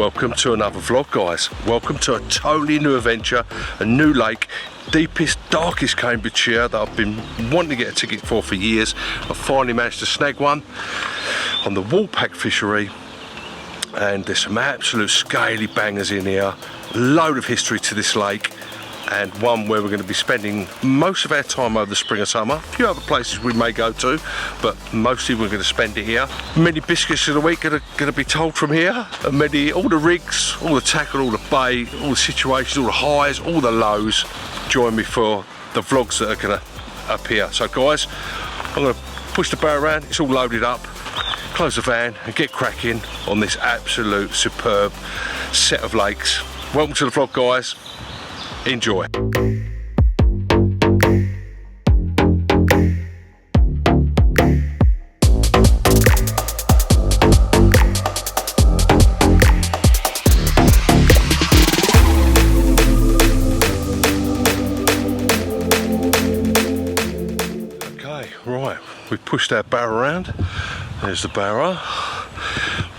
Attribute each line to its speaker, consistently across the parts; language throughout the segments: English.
Speaker 1: Welcome to another vlog, guys. Welcome to a totally new adventure, a new lake, deepest, darkest Cambridgeshire that I've been wanting to get a ticket for years. I finally managed to snag one on the Woolpack fishery, and there's some absolute scaly bangers in here. A load of history to this lake, and one where we're going to be spending most of our time over the spring and summer. A few other places we may go to, but mostly we're going to spend it here. Many biscuits of the week are going to be told from here, and all the rigs, all the tackle, all the bait, all the situations, all the highs, all the lows. Join me for the vlogs that are going to appear. So guys, I'm going to push the barrow around, it's all loaded up, close the van and get cracking on this absolute superb set of lakes. Welcome to the vlog, guys. Enjoy. Okay, right, we've pushed our barrow around. There's the barrow.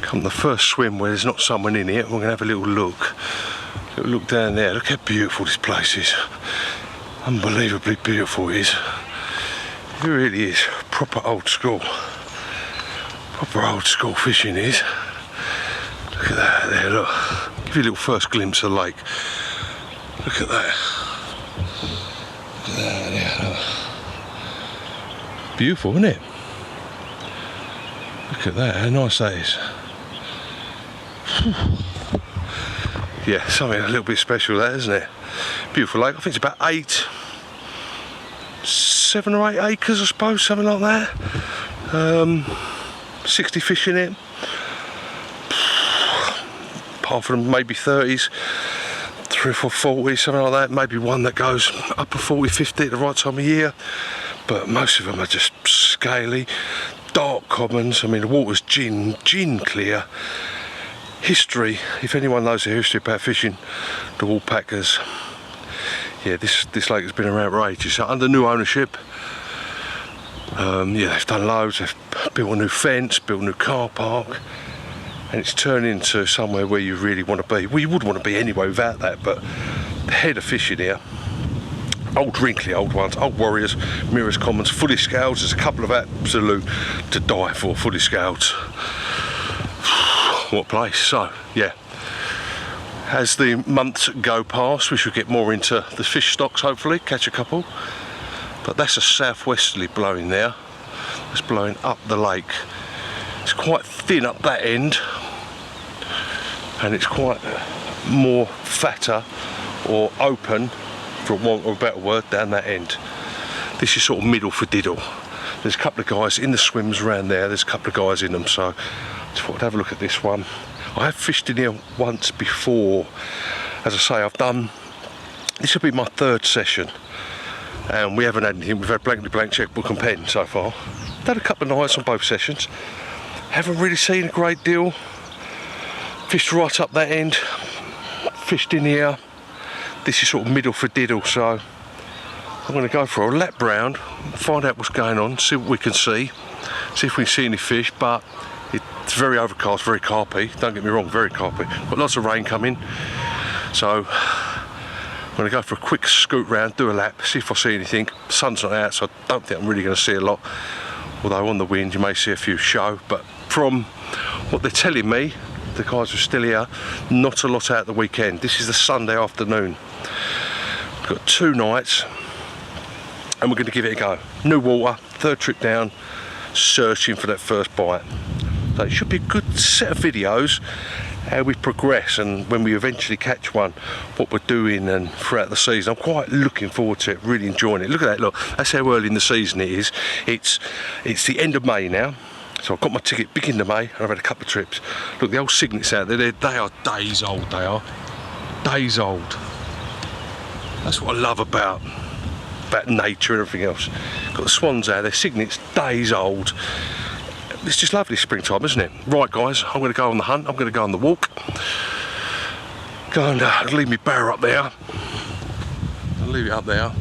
Speaker 1: Come the first swim where there's not someone in it, we're going to have a little look. Look down there, look how beautiful this place is. Unbelievably beautiful it is. It really is. Proper old school. Proper old school fishing is. Look at that there, look. Give you a little first glimpse of the lake. Look at that. Look at that there, look. Beautiful, isn't it? Look at that, how nice that is. Yeah, something a little bit special there, isn't it? Beautiful lake. I think it's about 7 or 8 acres, I suppose, something like that. 60 fish in it. Apart from maybe 30s, 3 or 4 40s, something like that. Maybe one that goes up a 40, 50 at the right time of year. But most of them are just scaly, dark commons. I mean, the water's gin clear. History, if anyone knows the history about fishing, the Woolpackers, yeah, this lake has been around for ages. So under new ownership, yeah, they've done loads. They've built a new fence, built a new car park, and it's turned into somewhere where you really want to be. Well, you would want to be anyway without that, but the head of fishing here, old wrinkly old ones, old warriors, mirrors, commons, fully scales. There's a couple of absolute to die for fully scales. What place. So yeah, as the months go past, we should get more into the fish stocks, hopefully catch a couple. But that's a southwesterly blowing there. It's blowing up the lake. It's quite thin up that end, and it's quite more fatter or open, for want of a better word, down that end. This is sort of middle for diddle. There's a couple of guys in the swims around there. There's a couple of guys in them, so I thought I'd have a look at this one. I have fished in here once before. As I say, I've done, this will be my 3rd session, and we haven't had anything. We've had blank checkbook and pen so far. Had a couple of nights on both sessions. Haven't really seen a great deal. Fished right up that end, fished in here. This is sort of middle for diddle, so I'm going to go for a lap round, find out what's going on, see what we can see if we can see any fish. But it's very overcast, very carpy, don't get me wrong, very carpy. Got lots of rain coming, so I'm going to go for a quick scoot round, do a lap, see if I see anything. The sun's not out, so I don't think I'm really going to see a lot, although on the wind you may see a few show. But from what they're telling me, the guys are still here, not a lot out the weekend. This is the Sunday afternoon. We've got 2 nights, and we're going to give it a go. New water, 3rd trip down, searching for that first bite. So it should be a good set of videos, how we progress, and when we eventually catch one, what we're doing and throughout the season. I'm quite looking forward to it, really enjoying it. Look at that, look, that's how early in the season it is. It's the end of May now, so I've got my ticket beginning of May, and I've had a couple of trips. Look, the old cygnets out there, they are days old, they are. Days old. That's what I love about nature and everything else. Got the swans out there, cygnets, days old. It's just lovely springtime, isn't it? Right guys, I'm going to go on the hunt, I'm going to go on the walk. Go and leave me barrow up there. I'll leave it up there,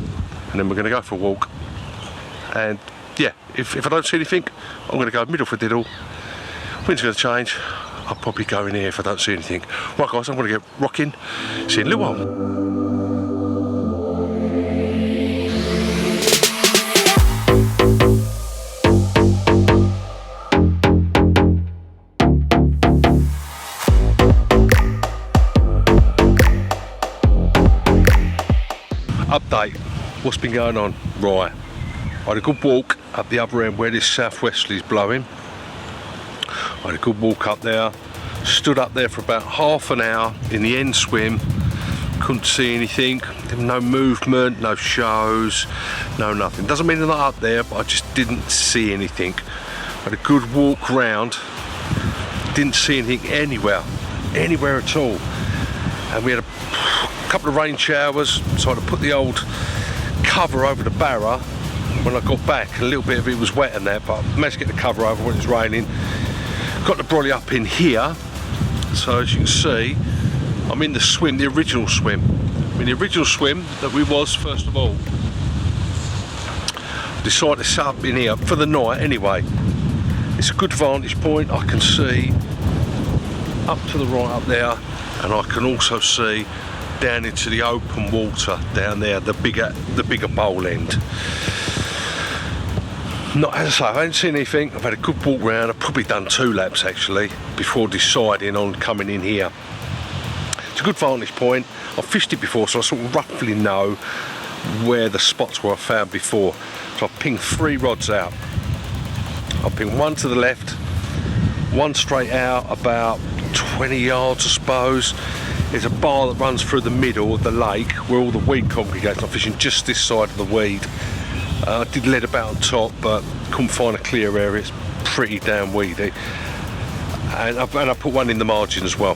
Speaker 1: and then we're going to go for a walk. And yeah, if I don't see anything, I'm going to go middle for diddle. Wind's going to change. I'll probably go in here if I don't see anything. Right guys, I'm going to get rocking. See you in a little while. Update, what's been going on? Right, I had a good walk up the other end where this southwesterly is blowing. I had a good walk up there, stood up there for about half an hour in the end swim, couldn't see anything, there was no movement, no shows, no nothing. Doesn't mean they're not up there, but I just didn't see anything. I had a good walk round, didn't see anything anywhere at all. And we had a couple of rain showers, so I had to put the old cover over the barra. When I got back, a little bit of it was wet and that, but I managed to get the cover over when it was raining. Got the brolly up in here, so as you can see, I'm in the swim, the original swim. In the original swim that we was first of all. Decided to set up in here for the night anyway. It's a good vantage point. I can see up to the right up there, and I can also see down into the open water down there, the bigger bowl end. Not, as I say, I haven't seen anything. I've had a good walk round. I've probably done 2 laps actually before deciding on coming in here. It's a good vantage point. I've fished it before, so I sort of roughly know where the spots were I found before. So I've pinged 3 rods out. I've pinged 1 to the left, 1 straight out about 20 yards I suppose. There's a bar that runs through the middle of the lake where all the weed congregates. I'm fishing just this side of the weed. I did lead about on top, but couldn't find a clear area. It's pretty damn weedy. And I put 1 in the margin as well.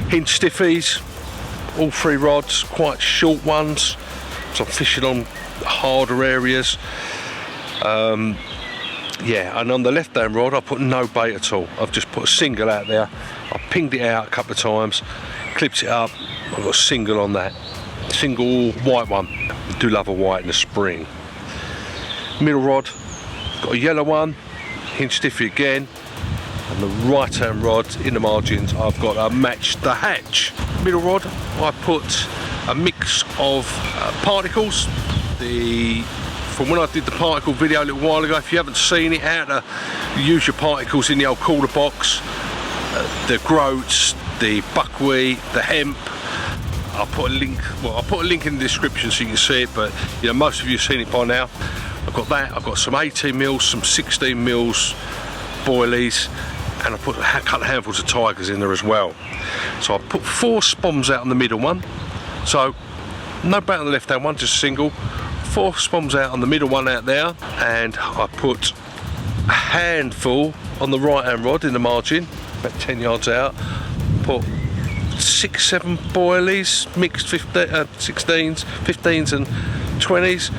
Speaker 1: Hinge stiffies, all 3 rods, quite short ones. So I'm fishing on harder areas. Yeah, and on the left hand rod I put no bait at all. I've just put a single out there. I pinged it out a couple of times, clipped it up. I've got a single on that. Single white one. I do love a white in the spring. Middle rod, got a yellow one, hinge stiffy again. And the right hand rod in the margins, I've got a match the hatch. Middle rod, I put a mix of particles. From when I did the particle video a little while ago, if you haven't seen it, how to use your particles in the old cooler box, the groats, the buckwheat, the hemp. I'll put a link in the description so you can see it, but you know, most of you have seen it by now. I've got that, I've got some 18 mils, some 16 mils boilies, and I put a couple of handfuls of tigers in there as well. So I put 4 spoms out on the middle one, so no bait on the left hand one, just single. 4 spoms out on the middle one out there, and I put a handful on the right hand rod in the margin, about 10 yards out. Put 6-7 boilies, mixed 16s, 15s and 20s,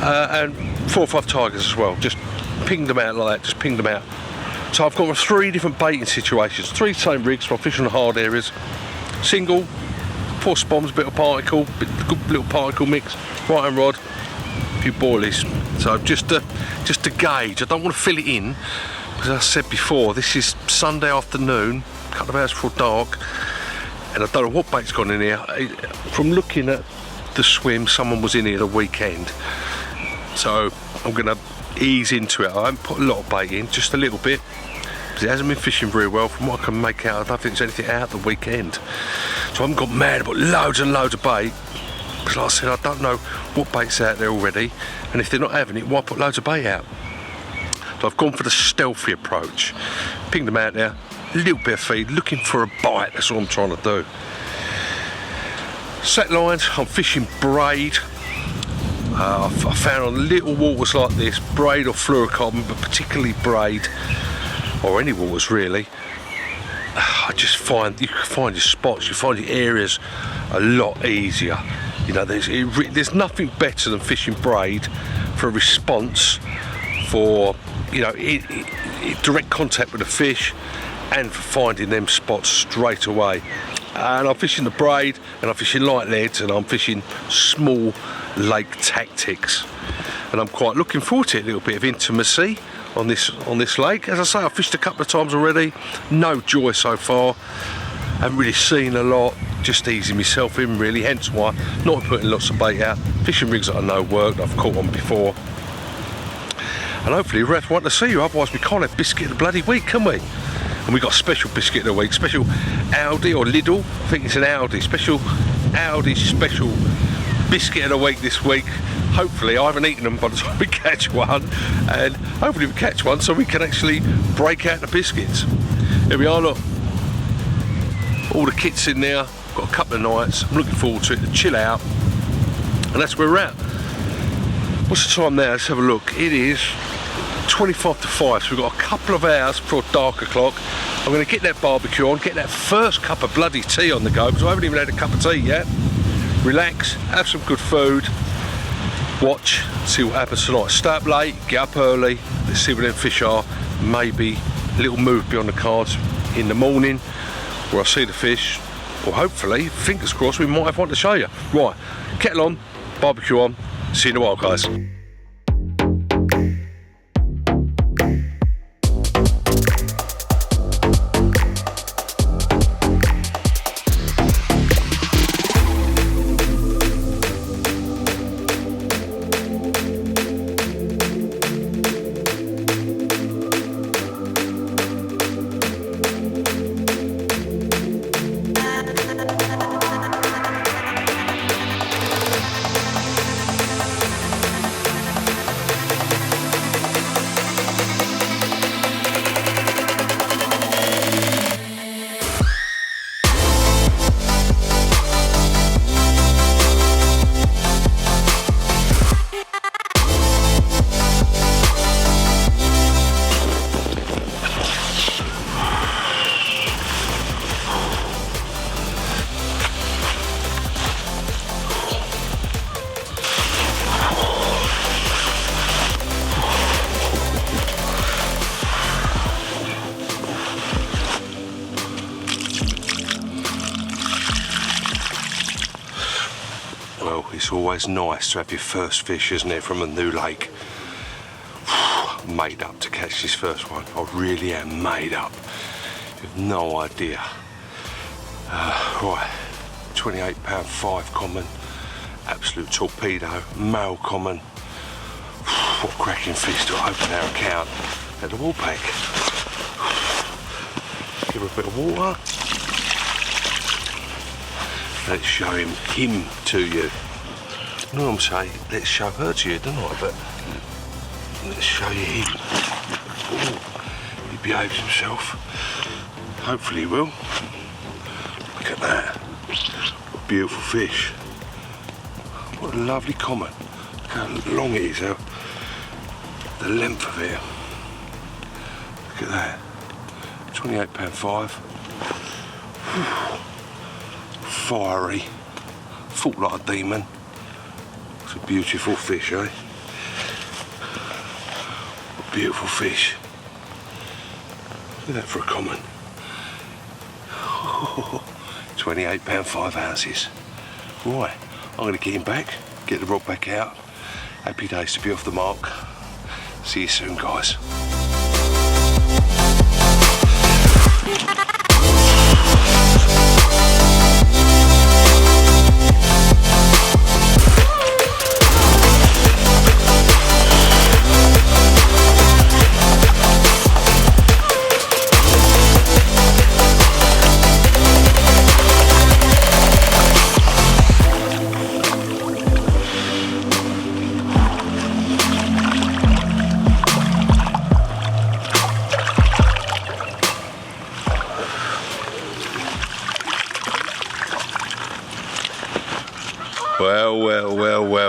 Speaker 1: and 4 or 5 tigers as well. Just pinged them out like that, just pinged them out. So I've got 3 different baiting situations, 3 same rigs for fishing on hard areas. Single, 4 spoms, bit of particle, good little particle mix, right hand rod, a few boilies. So just to gauge, I don't want to fill it in, because as I said before, this is Sunday afternoon, a couple of hours before dark, and I don't know what bait's gone in here. From looking at the swim, someone was in here the weekend, so I'm going to ease into it. I haven't put a lot of bait in, just a little bit, because it hasn't been fishing very well. From what I can make out, I don't think there's anything out the weekend, so I haven't got mad about loads and loads of bait, because like I said, I don't know what bait's out there already, and if they're not having it, why put loads of bait out? So I've gone for the stealthy approach, pinged them out there, a little bit of feed, looking for a bite. That's all I'm trying to do. Set lines, I'm fishing braid. I found on little waters like this, braid or fluorocarbon, but particularly braid, or any waters really, I just find you can find your spots, you find your areas a lot easier. You know, there's nothing better than fishing braid for a response, for, you know, direct contact with the fish, and for finding them spots straight away. And I'm fishing the braid, and I'm fishing light leads, and I'm fishing small lake tactics, and I'm quite looking forward to it. A little bit of intimacy on this lake. As I say, I've fished a couple of times already, no joy so far. Haven't really seen a lot, just easing myself in really, hence why not putting lots of bait out. Fishing rigs that I know work, that I've caught on before. And hopefully Ref want to see you, otherwise we can't have Biscuit of the bloody week, can we? And we got a special Biscuit of the week, special Aldi or Lidl, I think it's an Aldi, special Aldi special Biscuit of the week this week. Hopefully, I haven't eaten them by the time we catch one, and hopefully we catch one so we can actually break out the biscuits. Here we are, look. All the kits in there, got a couple of nights, I'm looking forward to it, to chill out, and that's where we're at. What's the time now? Let's have a look. It is 25 to 5, so we've got a couple of hours before dark o'clock. I'm going to get that barbecue on, get that first cup of bloody tea on the go, because I haven't even had a cup of tea yet. Relax, have some good food, watch, see what happens tonight. Stay up late, get up early, let's see where them fish are. Maybe a little move beyond the cards in the morning where I see the fish, or hopefully, fingers crossed, we might have one to show you. Right, kettle on, barbecue on, see you in a while, guys. Well, it's always nice to have your first fish, isn't it, from a new lake. Made up to catch this first one. I really am made up. You have no idea. Right, £28.5 common, absolute torpedo, male common. What cracking fish to open our account at the Woolpack. Give her a bit of water. Let's show him to you. You know what I'm saying? Let's show her to you, don't I? But let's show you him. Ooh, he behaves himself. Hopefully he will. Look at that. What a beautiful fish. What a lovely common. Look how long it is, how the length of it. Look at that. £28.5. Fiery. Fought like a demon. It's a beautiful fish, eh? What a beautiful fish. Look at that for a common. £28.5 ounces. Right, I'm going to get him back, get the rod back out. Happy days to be off the mark. See you soon, guys.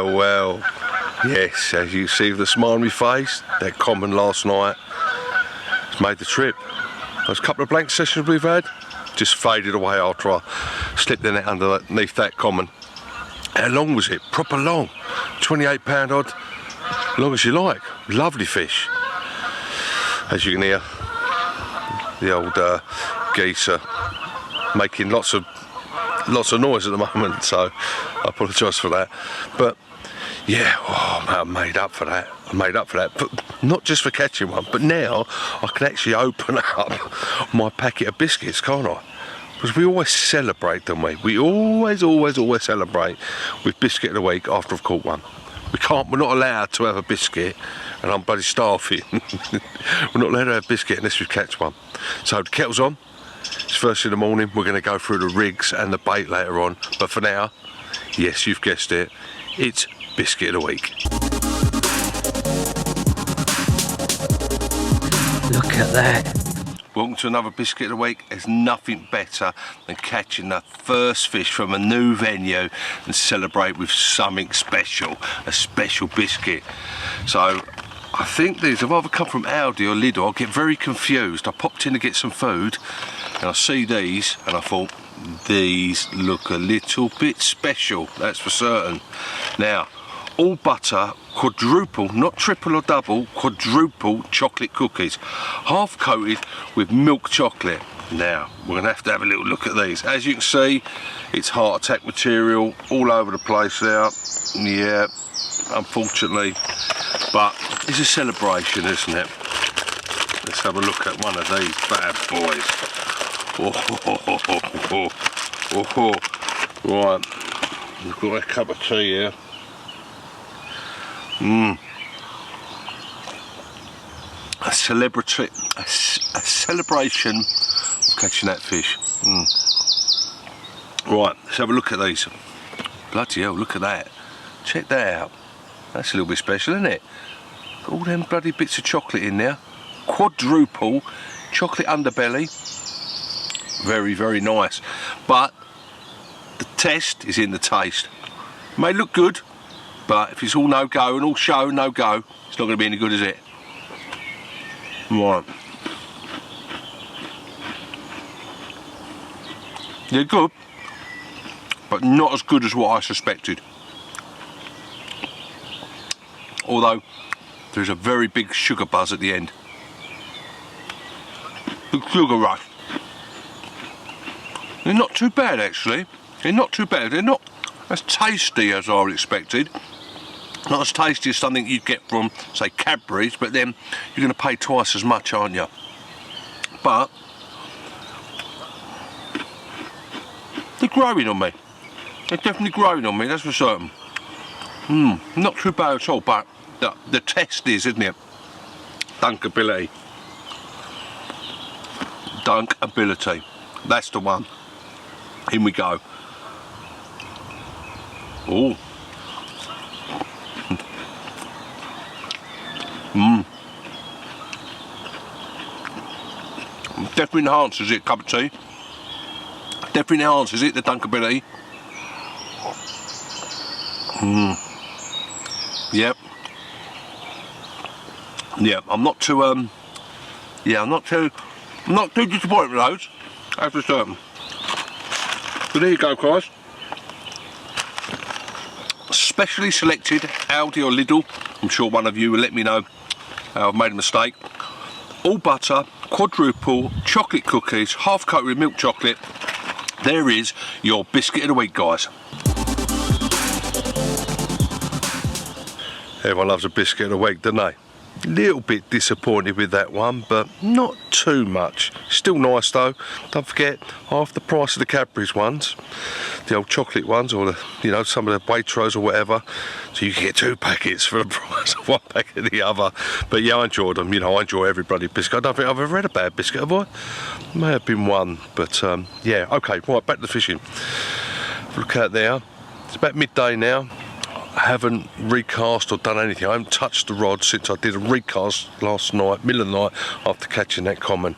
Speaker 1: Well. Yes, as you see the smile on my face, that common last night has made the trip. Those couple of blank sessions we've had just faded away after I slipped the net underneath that common. How long was it? Proper long. £28 odd. Long as you like. Lovely fish. As you can hear, the old geese are making lots of noise at the moment, so I apologise for that. But yeah, oh, I made up for that. I made up for that, but not just for catching one, but now I can actually open up my packet of biscuits, can't I? Because we always celebrate, don't we? We always celebrate with biscuit of the week after I've caught one. We're not allowed to have a biscuit, and I'm bloody starving. We're not allowed to have a biscuit unless we catch one. So the kettle's on. It's first in the morning. We're going to go through the rigs and the bait later on. But for now, yes, you've guessed it, it's biscuit of the week.
Speaker 2: Look at that.
Speaker 1: Welcome to another biscuit of the week. There's nothing better than catching the first fish from a new venue and celebrate with something special, a special biscuit. So I think these have either come from Aldi or Lidl. I get very confused. I popped in to get some food and I see these and I thought, these look a little bit special, that's for certain. Now, all butter, quadruple, not triple or double, quadruple chocolate cookies, half coated with milk chocolate. Now, we're going to have a little look at these. As you can see, it's heart attack material all over the place there. Yeah, unfortunately, but it's a celebration, isn't it? Let's have a look at one of these bad boys. Right, we've got a cup of tea here. A celebration of catching that fish. Right, let's have a look at these. Bloody hell, look at that. Check that out. That's a little bit special, isn't it? Got all them bloody bits of chocolate in there. Quadruple chocolate underbelly. Very, very nice. But the test is in the taste. It may look good, but if it's all no go and all show no go, it's not going to be any good, is it? Right. They're good, but not as good as what I suspected. Although there's a very big sugar buzz at the end. Big sugar rush. They're not too bad, actually. They're not too bad. They're not as tasty as I expected. Not as tasty as something you'd get from, say, Cadbury's, but then you're going to pay twice as much, aren't you? But they're growing on me. They're definitely growing on me, that's for certain. Not too bad at all, but the test is, isn't it? Dunkability. Dunkability. That's the one. In we go. Oh. Definitely enhances it, cup of tea. Definitely enhances it, the dunkability. Yep. Yeah, I'm not too disappointed with those, that's for certain. So there you go, guys. Specially selected Aldi or Lidl. I'm sure one of you will let me know how I've made a mistake. All butter, quadruple chocolate cookies, half coated with milk chocolate. There is your biscuit of the week, guys. Everyone loves a biscuit of the week, don't they? Little bit disappointed with that one, but not too much. Still nice though. Don't forget, half the price of the Cadbury's ones, the old chocolate ones, or the, you know, some of the Waitrose or whatever. So you can get 2 packets for the price of 1 packet of the other. But yeah, I enjoyed them. You know, I enjoy every bloody biscuit. I don't think I've ever had a bad biscuit, have I? May have been one, but yeah. Okay, right, back to the fishing. Look out there. It's about midday now. I haven't recast or done anything. I haven't touched the rod since I did a recast last night, middle of the night, after catching that common.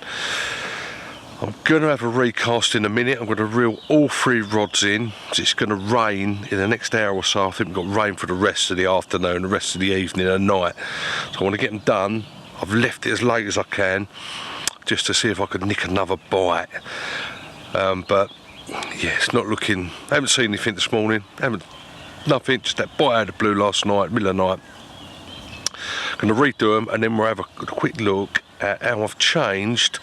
Speaker 1: I'm going to have a recast in a minute. I'm going to reel all 3 rods in. It's going to rain in the next hour or so. I think we've got rain for the rest of the afternoon, the rest of the evening and night. So I want to get them done. I've left it as late as I can, just to see if I could nick another bite. But yeah, it's not looking. I haven't seen anything this morning. Nothing, just that bite out of the blue last night, middle of the night. I'm going to redo them and then we'll have a quick look at how I've changed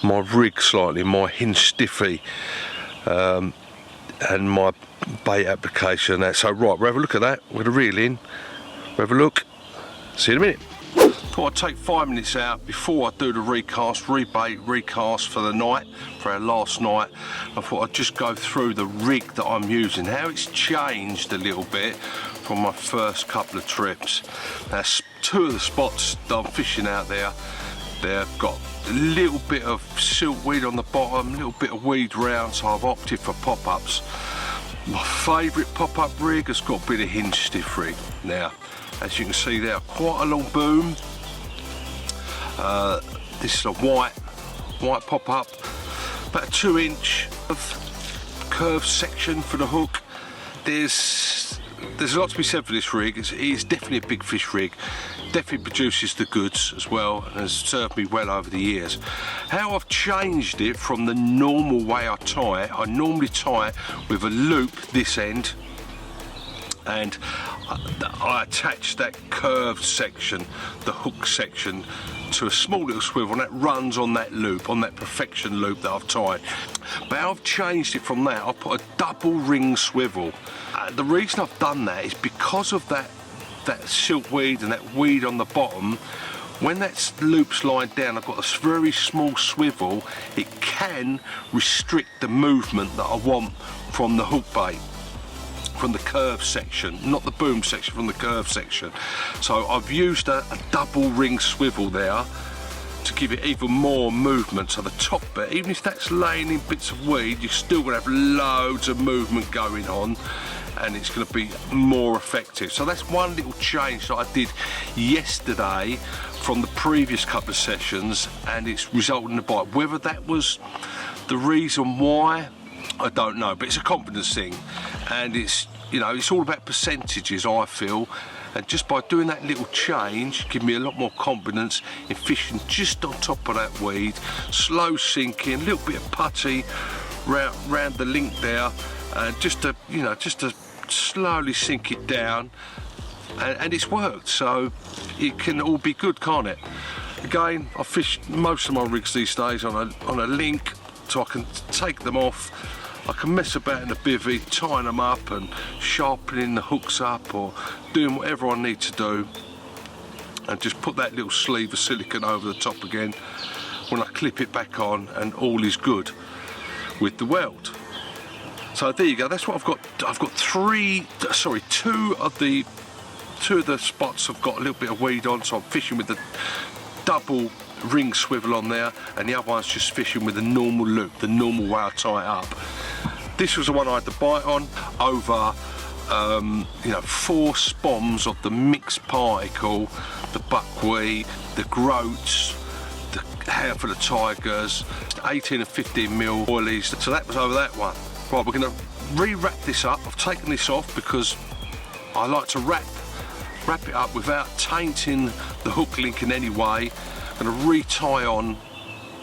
Speaker 1: my rig slightly, my hinge stiffy. and my bait application and that. So right, we'll have a look at that. We're going to reel in, we'll have a look, see you in a minute. Thought I'd take 5 minutes out before I do the recast, rebait, recast for the night, for our last night. I thought I'd just go through the rig that I'm using, how it's changed a little bit from my first couple of trips. Now, 2 of the spots that I'm fishing out there, they've got a little bit of siltweed on the bottom, a little bit of weed round, so I've opted for pop-ups. My favourite pop-up rig has got to be the hinge stiff rig. Now, as you can see there, quite a long boom. This is a white pop-up, about a 2-inch of curved section for the hook. There's a lot to be said for this rig. It is definitely a big fish rig, definitely produces the goods as well, and has served me well over the years. How I've changed it from the normal way I tie it, I normally tie it with a loop this end, and I attach that curved section, the hook section, to a small little swivel, and that runs on that loop, on that perfection loop that I've tied. But how I've changed it from that, I've put a double ring swivel. The reason I've done that is because of that siltweed and that weed on the bottom. When that loop's lying down, I've got a very small swivel. It can restrict the movement that I want from the hook bait, from the curve section, not the boom section, from the curve section. So I've used a double ring swivel there to give it even more movement. So the top bit, even if that's laying in bits of weed, you're still going to have loads of movement going on, and it's going to be more effective. So that's one little change that I did yesterday from the previous couple of sessions, and it's resulted in a bite. Whether that was the reason why, I don't know, but it's a confidence thing, and it's, you know, it's all about percentages, I feel, and just by doing that little change, give me a lot more confidence in fishing just on top of that weed, slow sinking, a little bit of putty round the link there, and just to, you know, just to slowly sink it down, and it's worked. So it can all be good, can't it? Again, I fish most of my rigs these days on a link, so I can take them off. I can mess about in the bivvy, tying them up and sharpening the hooks up, or doing whatever I need to do, and just put that little sleeve of silicone over the top again when I clip it back on, and all is good with the weld. So there you go, that's what I've got. I've got two of the spots have got a little bit of weed on, so I'm fishing with the double ring swivel on there, and the other one's just fishing with the normal loop, the normal way I tie it up. This was the one I had to bite on over, you know, 4 spoms of the mixed particle, the buckwheat, the groats, the hair for the tigers, 18 and 15 mil oilies. So that was over that one. Right, we're going to re-wrap this up. I've taken this off because I like to wrap it up without tainting the hook link in any way. I'm going to re-tie on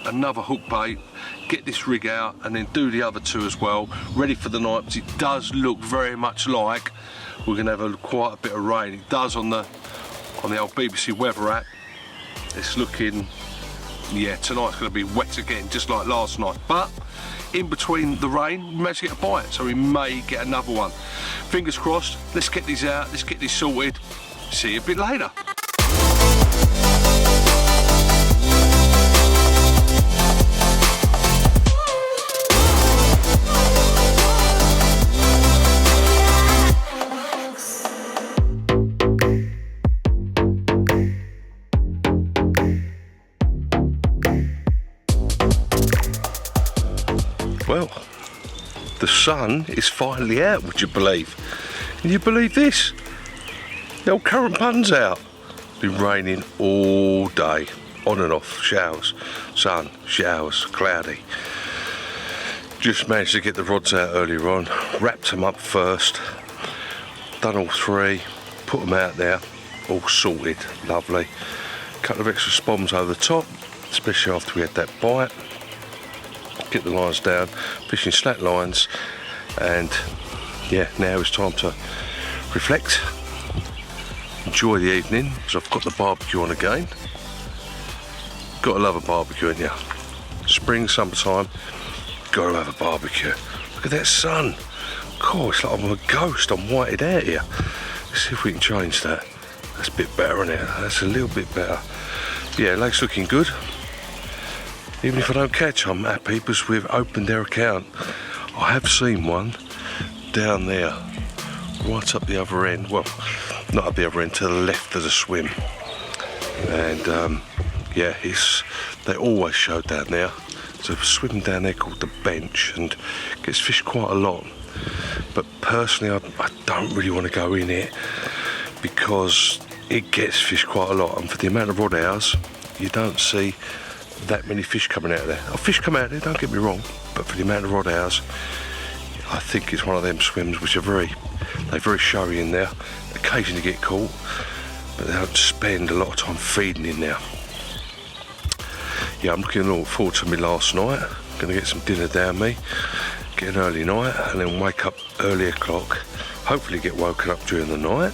Speaker 1: another hook bait, get this rig out, and then do the other 2 as well, ready for the night, because it does look very much like we're going to have quite a bit of rain. It does on the old BBC weather app. It's looking, yeah, tonight's going to be wet again, just like last night. But in between the rain, we managed to get a bite, so we may get another one. Fingers crossed. Let's get these out, let's get these sorted. See you a bit later. Well, the sun is finally out, would you believe? Can you believe this? The old current bun's out. Been raining all day, on and off, showers, sun, showers, cloudy. Just managed to get the rods out earlier on, wrapped them up first, done all 3, put them out there, all sorted, lovely. Couple of extra spoms over the top, especially after we had that bite. Get the lines down, fishing slack lines, and yeah, now it's time to reflect, enjoy the evening, because I've got the barbecue on again. Gotta love a barbecue, ain't ya? Spring, summertime, gotta have a barbecue. Look at that sun, Cool, it's like I'm a ghost. I'm whited out here. Let's see if we can change that. That's a bit better, isn't it? That's a little bit better. Yeah, lake's looking good. Even if I don't catch, I'm happy because we've opened their account. I have seen one down there, right up the other end. Well, not up the other end, to the left of the swim. And yeah, they always show down there. There's a swim down there called the Bench and gets fished quite a lot. But personally, I don't really want to go in it because it gets fished quite a lot. And for the amount of rod hours, you don't see that many fish coming out of there. Oh, fish come out of there, don't get me wrong, but for the amount of rod hours, I think it's one of them swims which are very showy in there. Occasionally get caught, but they don't spend a lot of time feeding in there. Yeah, I'm looking forward to me last night. I'm going to get some dinner down me, get an early night, and then wake up early o'clock. Hopefully get woken up during the night,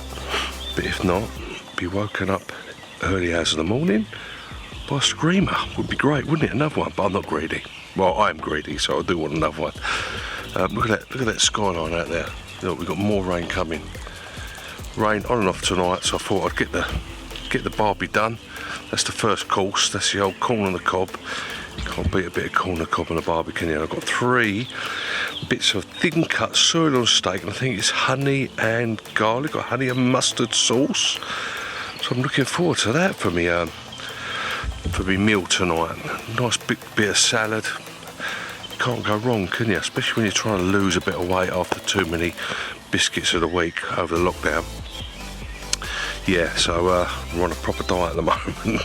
Speaker 1: but if not, be woken up early hours of the morning by a screamer. Would be great, wouldn't it? Another one, but I'm not greedy. Well, I'm greedy, so I do want another one. Look at that skyline out there. Look, we've got more rain coming. Rain on and off tonight, so I thought I'd get the barbie done. That's the first course. That's the old corn on the cob. You can't beat a bit of corn on the cob on a barbie, can you? I've got 3 bits of thin cut sirloin steak, and I think it's honey and garlic or honey and mustard sauce. So I'm looking forward to that for me meal tonight. Nice big bit of salad. Can't go wrong, can you? Especially when you're trying to lose a bit of weight after too many biscuits of the week over the lockdown. Yeah, so we're on a proper diet at the moment.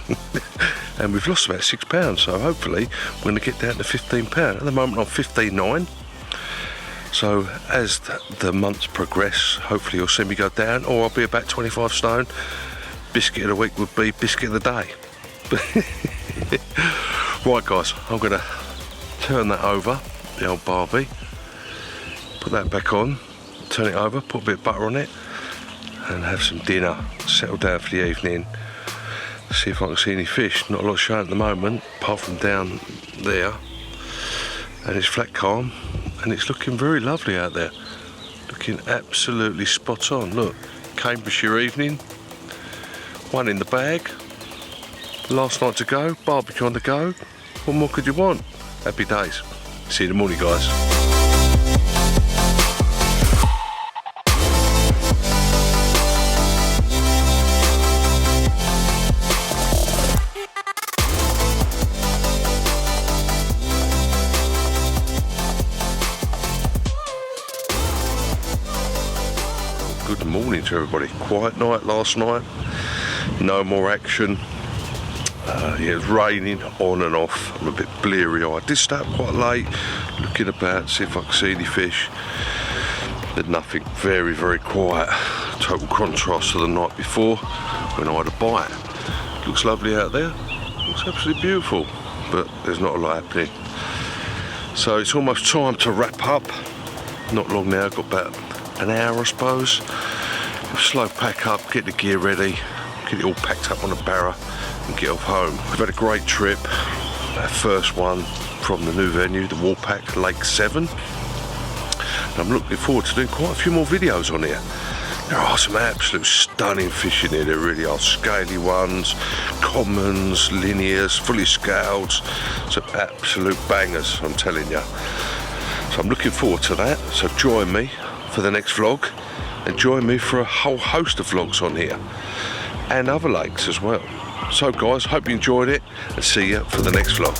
Speaker 1: And we've lost about £6, so hopefully we're going to get down to £15. At the moment I'm 15.9. So as the months progress, hopefully you'll see me go down, or I'll be about 25 stone. Biscuit of the week would be biscuit of the day. Right guys, I'm going to turn that over, the old barbie, put that back on, turn it over, put a bit of butter on it, and have some dinner, settle down for the evening, see if I can see any fish. Not a lot showing at the moment, apart from down there, and it's flat calm, and it's looking very lovely out there, looking absolutely spot on. Look, Cambridgeshire evening, one in the bag, last night to go, barbecue on the go. What more could you want? Happy days. See you in the morning, guys. Good morning to everybody. Quiet night last night. No more action. Yeah, it's raining on and off. I'm a bit bleary-eyed. I did stay up quite late, looking about, see if I could see any fish. But nothing. Very, very quiet. Total contrast to the night before when I had a bite. Looks lovely out there. Looks absolutely beautiful, but there's not a lot happening. So it's almost time to wrap up. Not long now. Got about an hour, I suppose. Slow pack up, get the gear ready, get it all packed up on a barra, and get off home. We've had a great trip, our first one from the new venue, the Woolpack Lakes 7. And I'm looking forward to doing quite a few more videos on here. There are some absolute stunning fish in here, there really are. Scaly ones, commons, linears, fully scaled, some absolute bangers, I'm telling you. So I'm looking forward to that, so join me for the next vlog, and join me for a whole host of vlogs on here, and other lakes as well. So guys, hope you enjoyed it, and see you for the next vlog.